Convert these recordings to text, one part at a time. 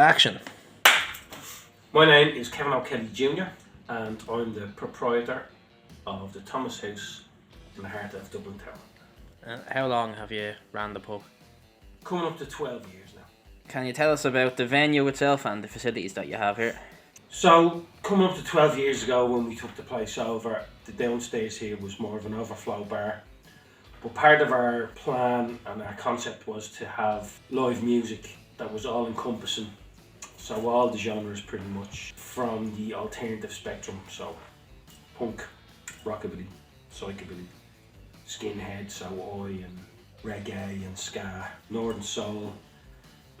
Action. My name is Kevin O'Kelly Jr. and I'm the proprietor of the Thomas House in the heart of Dublin town. And how long have you ran the pub? Coming up to 12 years now. Can you tell us about the venue itself and the facilities that you have here? So, coming up to 12 years ago when we took the place over, the downstairs here was more of an overflow bar. But part of our plan and our concept was to have live music that was all encompassing. So all the genres pretty much from the alternative spectrum. So punk, rockabilly, psychobilly, skinhead, so oi and reggae and ska, northern soul,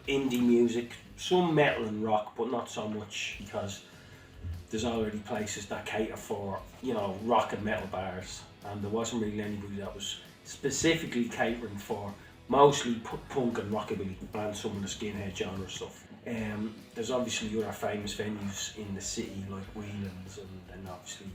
indie music, some metal and rock, but not so much because there's already places that cater for, rock and metal bars, and there wasn't really anybody that was specifically catering for mostly punk and rockabilly and some of the skinhead genre stuff. There's obviously other famous venues in the city like Whelan's and obviously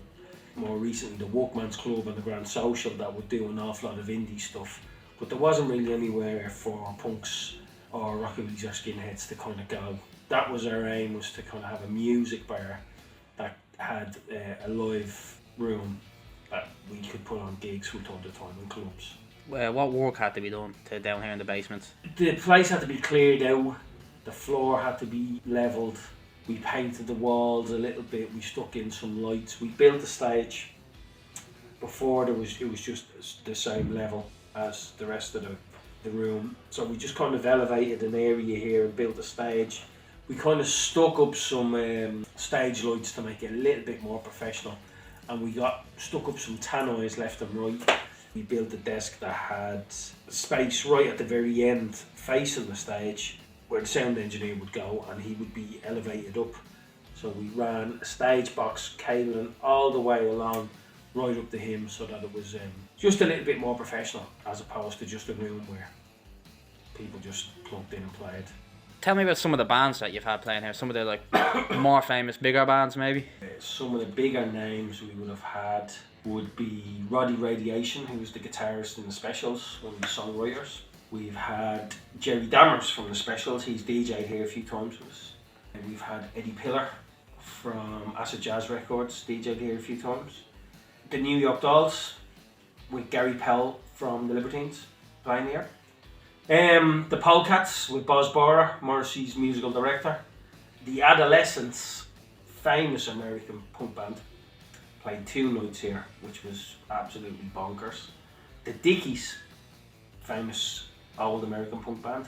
more recently the Workman's Club and the Grand Social that would do an awful lot of indie stuff, but there wasn't really anywhere for punks or rockabillys or skinheads to kind of go. That was our aim, was to kind of have a music bar that had a live room that we could put on gigs from time to time in clubs. What work had to be done down here in the basement? The place had to be cleared out, the floor had to be levelled, we painted the walls a little bit, we stuck in some lights, we built the stage. Before it was just the same level as the rest of the room, so we just kind of elevated an area here and built a stage. We kind of stuck up some stage lights to make it a little bit more professional, and we stuck up some tannoys left and right. We built a desk that had space right at the very end facing the stage where the sound engineer would go, and he would be elevated up. So we ran a stage box cabling all the way along right up to him, so that it was just a little bit more professional as opposed to just a room where people just plugged in and played. Tell me about some of the bands that you've had playing here, some of the more famous, bigger bands maybe. Some of the bigger names we would have had would be Roddy Radiation, who was the guitarist in the Specials, one of the songwriters. We've had Jerry Dammers from the Specials, he's DJ'd here a few times with us. And we've had Eddie Pillar from Acid Jazz Records, DJ'd here a few times. The New York Dolls with Gary Powell from the Libertines playing here. The Polecats with Boz Bora, Morrissey's musical director. The Adolescents, famous American punk band, played 2 nights here, which was absolutely bonkers. The Dickies, famous old American punk band,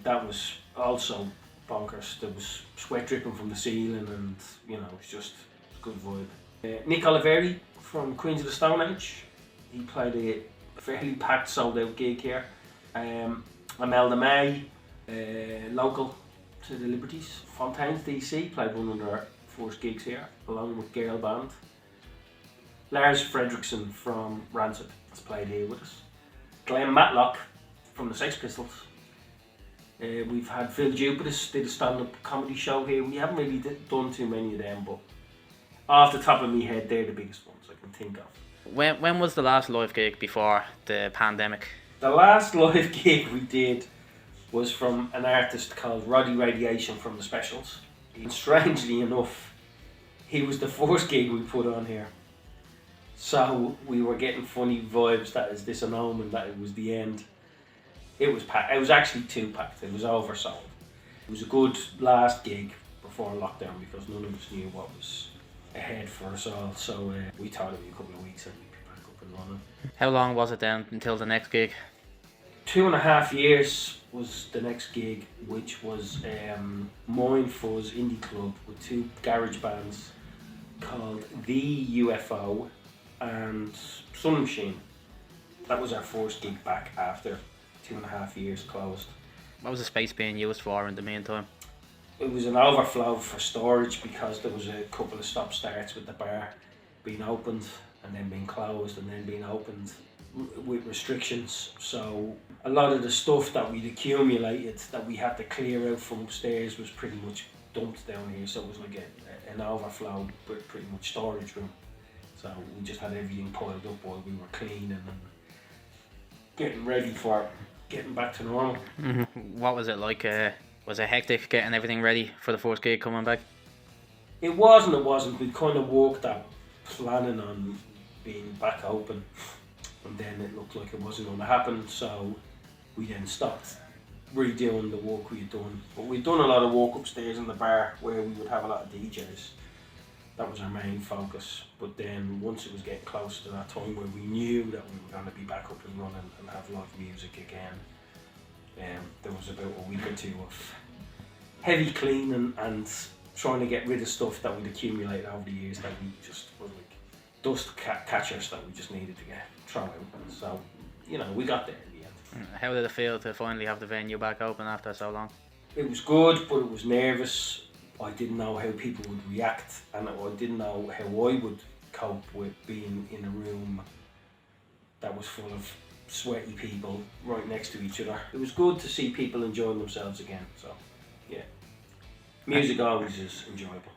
that was also bonkers. There was sweat dripping from the ceiling, and it was just a good vibe. Nick Oliveri from Queens of the Stone Age, he played a fairly packed, sold out gig here. Imelda May, local to the Liberties. Fontaines DC played one of their first gigs here, along with Girl Band. Lars Fredriksson from Rancid has played here with us. Glenn Matlock from the Sex Pistols. We've had Phil Jupitus did a stand-up comedy show here. We haven't really done too many of them, but off the top of my head, they're the biggest ones I can think of. When was the last live gig before the pandemic? The last live gig we did was from an artist called Roddy Radiation from the Specials. And strangely enough, he was the first gig we put on here. So we were getting funny vibes that is this an omen that it was the end. It was packed. It was actually too packed. It was oversold. It was a good last gig before lockdown because none of us knew what was ahead for us all. So we thought it would be a couple of weeks and we'd be back up and running. How long was it then until the next gig? 2.5 years was the next gig, which was Moin Fuzz Indie Club with 2 garage bands called The UFO and Sun Machine. That was our first gig back after 2.5 years closed. What was the space being used for in the meantime? It was an overflow for storage because there was a couple of stop starts with the bar being opened and then being closed and then being opened with restrictions. So a lot of the stuff that we'd accumulated that we had to clear out from upstairs was pretty much dumped down here, so it was like an overflow, but pretty much storage room. So we just had everything piled up while we were cleaning and getting ready for getting back to normal. What was it like Was it hectic getting everything ready for the first gig coming back? It was and it wasn't. We kind of worked at planning on being back open, and then it looked like it wasn't going to happen, so we then stopped redoing the work we had done. But we'd done a lot of work upstairs in the bar where we would have a lot of DJs. That was our main focus. But then once it was getting close to that time where we knew that we were going to be back up and running and have live music again, there was about a week or two of heavy cleaning and trying to get rid of stuff that we'd accumulated over the years that we just were like dust catchers that we just needed to get thrown out. So, you know, we got there in the end. How did it feel to finally have the venue back open after so long? It was good, but it was nervous. I didn't know how people would react, and I didn't know how I would cope with being in a room that was full of sweaty people right next to each other. It was good to see people enjoying themselves again, so yeah. Music always is enjoyable.